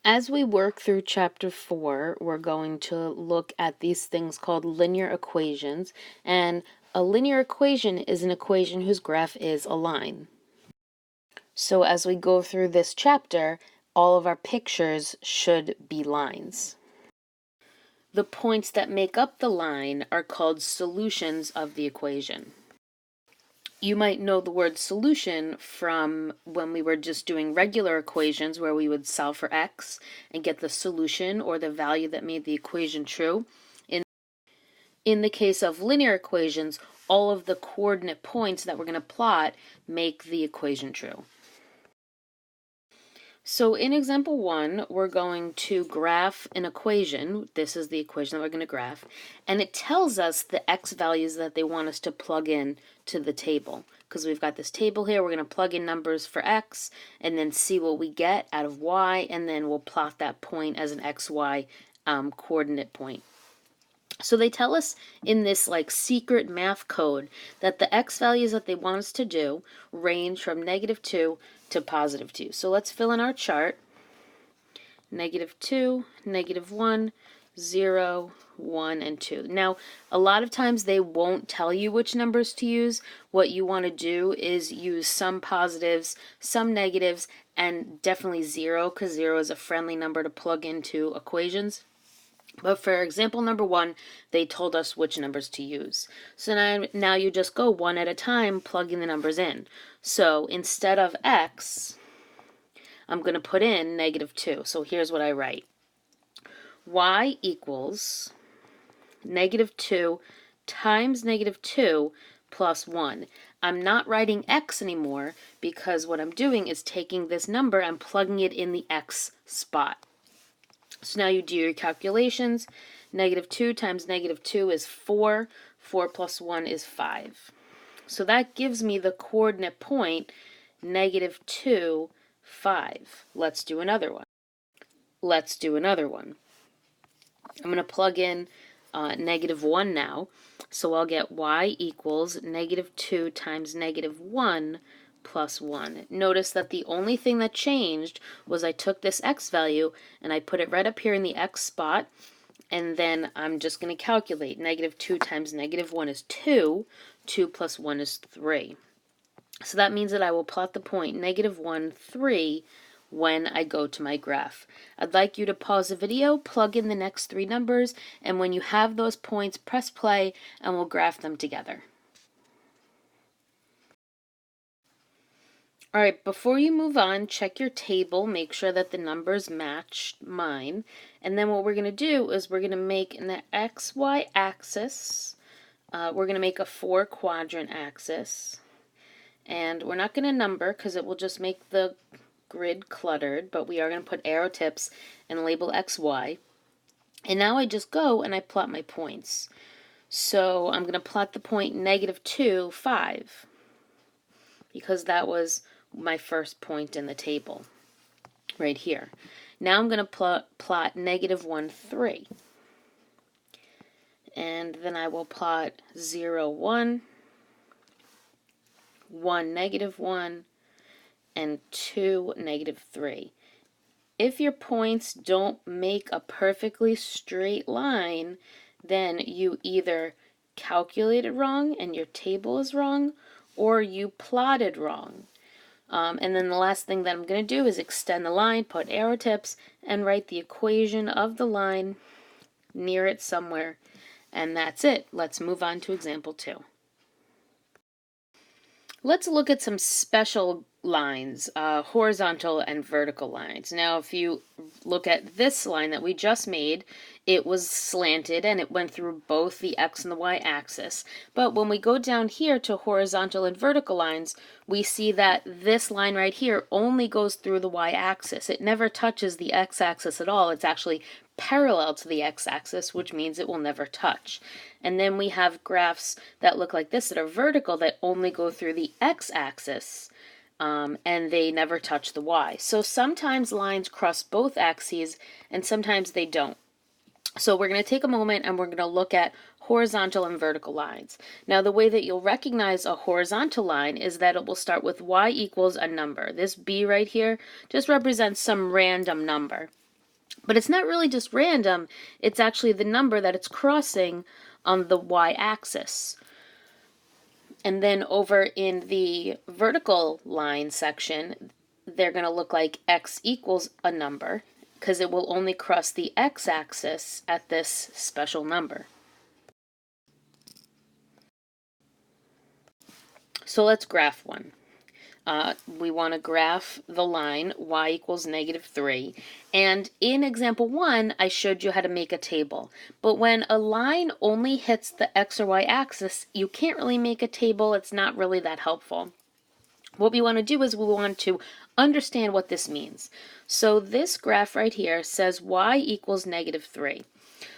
As we work through chapter 4, we're going to look at these things called linear equations, and a linear equation is an equation whose graph is a line. So as we go through this chapter, all of our pictures should be lines. The points that make up the line are called solutions of the equation. You might know the word solution from when we were just doing regular equations where we would solve for x and get the solution or the value that made the equation true. In the case of linear equations, all of the coordinate points that we're going to plot make the equation true. So in example 1, we're going to graph an equation. This is the equation that we're going to graph, and it tells us the x values that they want us to plug in to the table. Because we've got this table here, we're going to plug in numbers for x and then see what we get out of y, and then we'll plot that point as an xy coordinate point. So they tell us in this like secret math code that the x values that they want us to do range from -2 to +2. So let's fill in our chart. -2, -1, 0, 1, and 2. Now, a lot of times they won't tell you which numbers to use. What you want to do is use some positives, some negatives, and definitely 0, because 0 is a friendly number to plug into equations. But for example number 1, they told us which numbers to use. So now you just go one at a time, plugging the numbers in. So instead of x, I'm going to put in -2. So here's what I write. Y equals -2 times -2 plus 1. I'm not writing x anymore because what I'm doing is taking this number and plugging it in the x spot. So now you do your calculations. -2 times -2 is 4. 4 plus 1 is 5. So that gives me the coordinate point -2, 5. Let's do another one. I'm going to plug in -1 now. So I'll get y equals -2 times -1 plus 1. Notice that the only thing that changed was I took this x value and I put it right up here in the x spot, and then I'm just going to calculate. -2 times -1 is 2. 2 plus 1 is 3. So that means that I will plot the point -1, 3 when I go to my graph. I'd like you to pause the video, plug in the next 3 numbers, and when you have those points, press play and we'll graph them together. All right, before you move on, check your table, make sure that the numbers match mine. And then what we're going to do is we're going to make in the XY axis, we're going to make a 4-quadrant axis. And we're not going to number because it will just make the grid cluttered, but we are going to put arrow tips and label XY. And now I just go and I plot my points. So I'm going to plot the point -2, 5, because that was my first point in the table right here. Now I'm going to plot -1, 3. And then I will plot 0, 1, 1, -1, and 2, -3. If your points don't make a perfectly straight line, then you either calculated wrong and your table is wrong, or you plotted wrong. And then the last thing that I'm going to do is extend the line, put arrow tips, and write the equation of the line near it somewhere. And that's it. Let's move on to example 2. Let's look at some special lines, horizontal and vertical lines. Now, if you look at this line that we just made, it was slanted and it went through both the x and the y axis. But when we go down here to horizontal and vertical lines, we see that this line right here only goes through the y axis. It never touches the x axis at all. It's actually parallel to the x-axis, which means it will never touch. And then we have graphs that look like this that are vertical that only go through the x-axis, and they never touch the y. So sometimes lines cross both axes and sometimes they don't. So we're going to take a moment and we're going to look at horizontal and vertical lines. Now the way that you'll recognize a horizontal line is that it will start with y equals a number. This b right here just represents some random number. But it's not really just random, it's actually the number that it's crossing on the y-axis. And then over in the vertical line section, they're going to look like x equals a number, because it will only cross the x-axis at this special number. So let's graph one. We want to graph the line y equals -3. And in example 1, I showed you how to make a table. But when a line only hits the x or y axis, you can't really make a table. It's not really that helpful. What we want to do is we want to understand what this means. So this graph right here says y equals -3.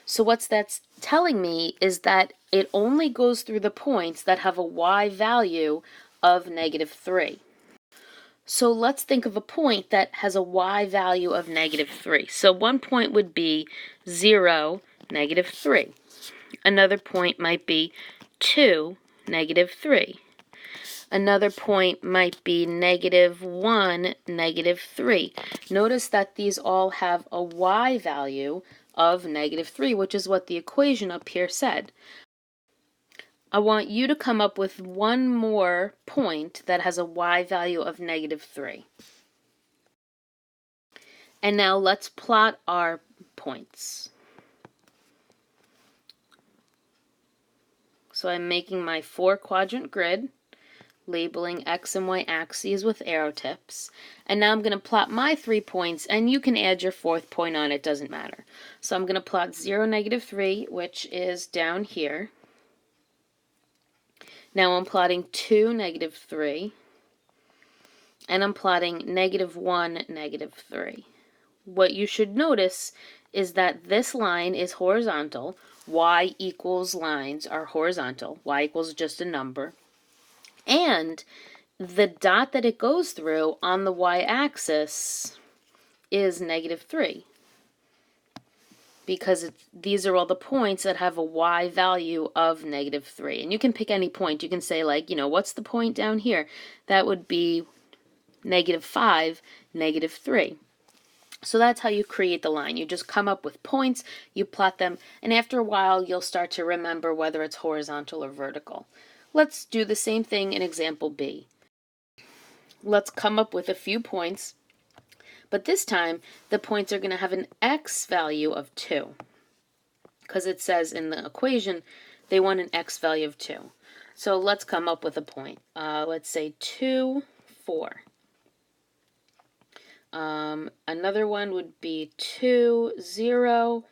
So what that's telling me is that it only goes through the points that have a y value of -3. So let's think of a point that has a y value of -3. So one point would be 0, -3. Another point might be 2, -3. Another point might be -1, -3. Notice that these all have a y value of -3, which is what the equation up here said. I want you to come up with one more point that has a y value of -3. And now let's plot our points. So I'm making my 4-quadrant grid, labeling x and y axes with arrow tips. And now I'm going to plot my 3 points, and you can add your 4th point on, it doesn't matter. So I'm going to plot 0, -3, which is down here. Now I'm plotting 2, -3, and I'm plotting -1, -3. What you should notice is that this line is horizontal. Y equals lines are horizontal. Y equals just a number. And the dot that it goes through on the y-axis is -3. Because these are all the points that have a y value of -3. And you can pick any point. You can say, like, what's the point down here? That would be -5, -3. So that's how you create the line. You just come up with points, you plot them, and after a while you'll start to remember whether it's horizontal or vertical. Let's do the same thing in example B. Let's come up with a few points, but this time the points are going to have an x value of 2, because it says in the equation they want an x value of 2. So let's come up with a point. Let's say 2, 4. Another one would be 2, 0.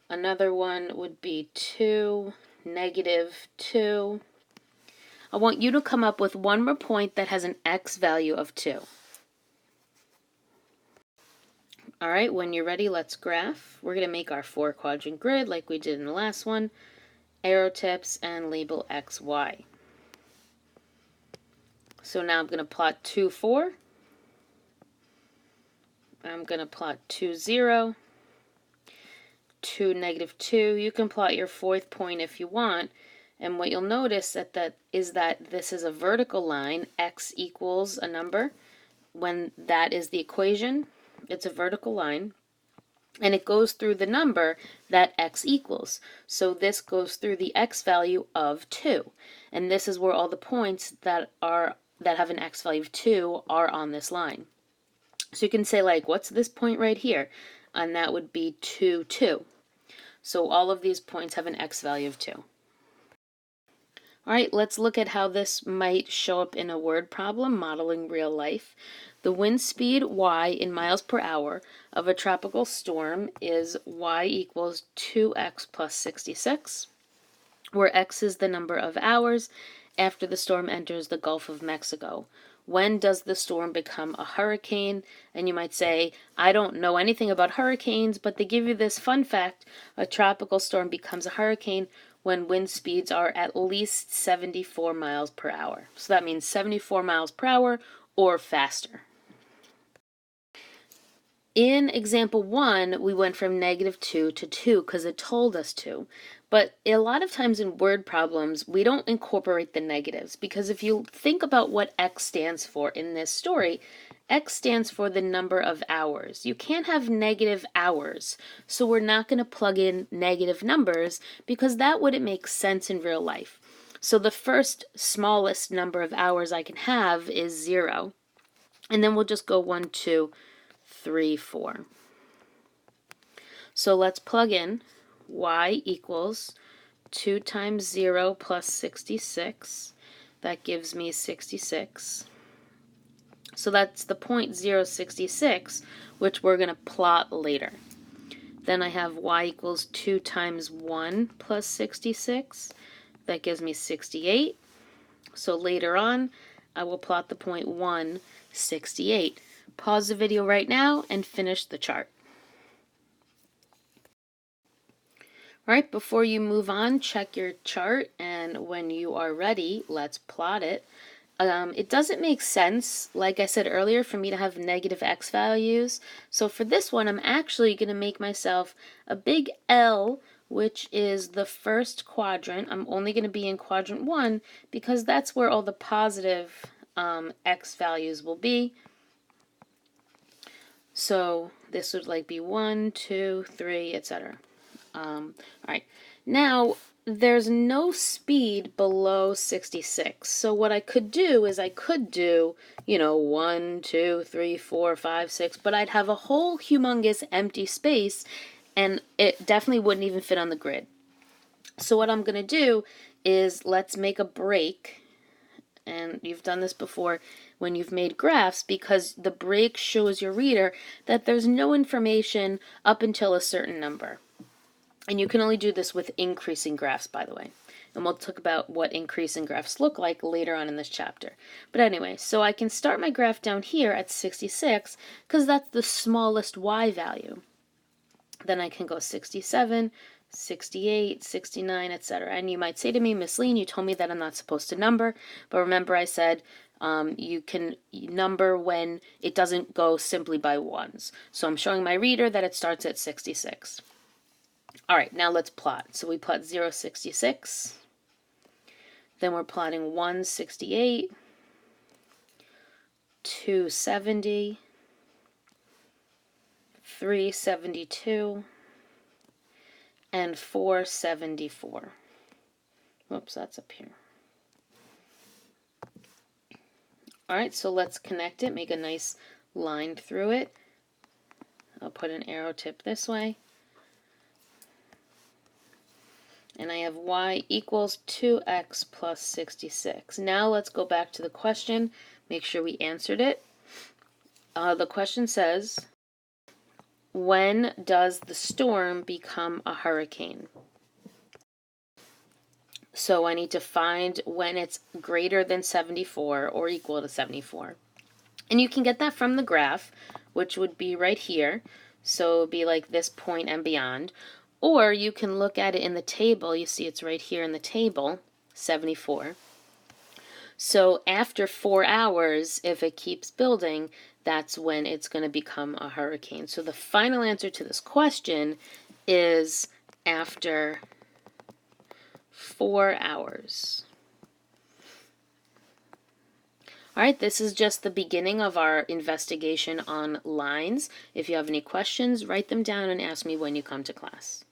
Another one would be 2, -2. I want you to come up with one more point that has an x value of 2. All right, when you're ready, let's graph. We're going to make our 4-quadrant grid like we did in the last one. Arrow tips and label x, y. So now I'm going to plot 2, 4. I'm going to plot 2, 0. 2, -2. You can plot your 4th point if you want. And what you'll notice is that this is a vertical line. X equals a number. When that is the equation, it's a vertical line. And it goes through the number that x equals. So this goes through the x value of 2. And this is where all the points that have an x value of 2 are on this line. So you can say, like, what's this point right here? And that would be 2, 2. So all of these points have an x value of 2. All right, let's look at how this might show up in a word problem, modeling real life. The wind speed, y, in miles per hour of a tropical storm is y equals 2x plus 66, where x is the number of hours after the storm enters the Gulf of Mexico. When does the storm become a hurricane? And you might say, I don't know anything about hurricanes, but they give you this fun fact: a tropical storm becomes a hurricane when wind speeds are at least 74 miles per hour. So that means 74 miles per hour or faster. In example 1, we went from -2 to 2 because it told us to. But a lot of times in word problems, we don't incorporate the negatives, because if you think about what x stands for in this story, X stands for the number of hours. You can't have negative hours, so we're not going to plug in negative numbers because that wouldn't make sense in real life. So the first smallest number of hours I can have is 0. And then we'll just go 1, 2, 3, 4. So let's plug in y equals 2 times 0 plus 66. That gives me 66. So that's the point 066, which we're going to plot later. Then I have y equals 2 times 1 plus 66. That gives me 68. So later on, I will plot the point 1, 68. Pause the video right now and finish the chart. All right, before you move on, check your chart, and when you are ready, let's plot it. It doesn't make sense, like I said earlier, for me to have negative x values. So for this one, I'm actually going to make myself a big L, which is the first quadrant. I'm only going to be in quadrant 1 because that's where all the positive x values will be. So this would like be 1, 2, 3, etc. All right, now there's no speed below 66. So what I could do is I could do, 1, 2, 3, 4, 5, 6, but I'd have a whole humongous empty space and it definitely wouldn't even fit on the grid. So what I'm going to do is let's make a break. And you've done this before when you've made graphs, because the break shows your reader that there's no information up until a certain number. And you can only do this with increasing graphs, by the way. And we'll talk about what increasing graphs look like later on in this chapter. But anyway, so I can start my graph down here at 66 because that's the smallest y value. Then I can go 67, 68, 69, etc. And you might say to me, Miss Lean, you told me that I'm not supposed to number. But remember I said you can number when it doesn't go simply by ones. So I'm showing my reader that it starts at 66. All right, now let's plot. So we plot 0, 66. Then we're plotting 1, 68, 2, 70, 3, 72, and 4, 74. Whoops, that's up here. All right, so let's connect it, make a nice line through it. I'll put an arrow tip this way. And I have y equals 2x plus 66. Now let's go back to the question, make sure we answered it. The question says, when does the storm become a hurricane? So I need to find when it's greater than 74 or equal to 74. And you can get that from the graph, which would be right here. So it would be like this point and beyond. Or you can look at it in the table. You see it's right here in the table, 74. So after 4 hours, if it keeps building, that's when it's going to become a hurricane. So the final answer to this question is after 4 hours. All right, this is just the beginning of our investigation on lines. If you have any questions, write them down and ask me when you come to class.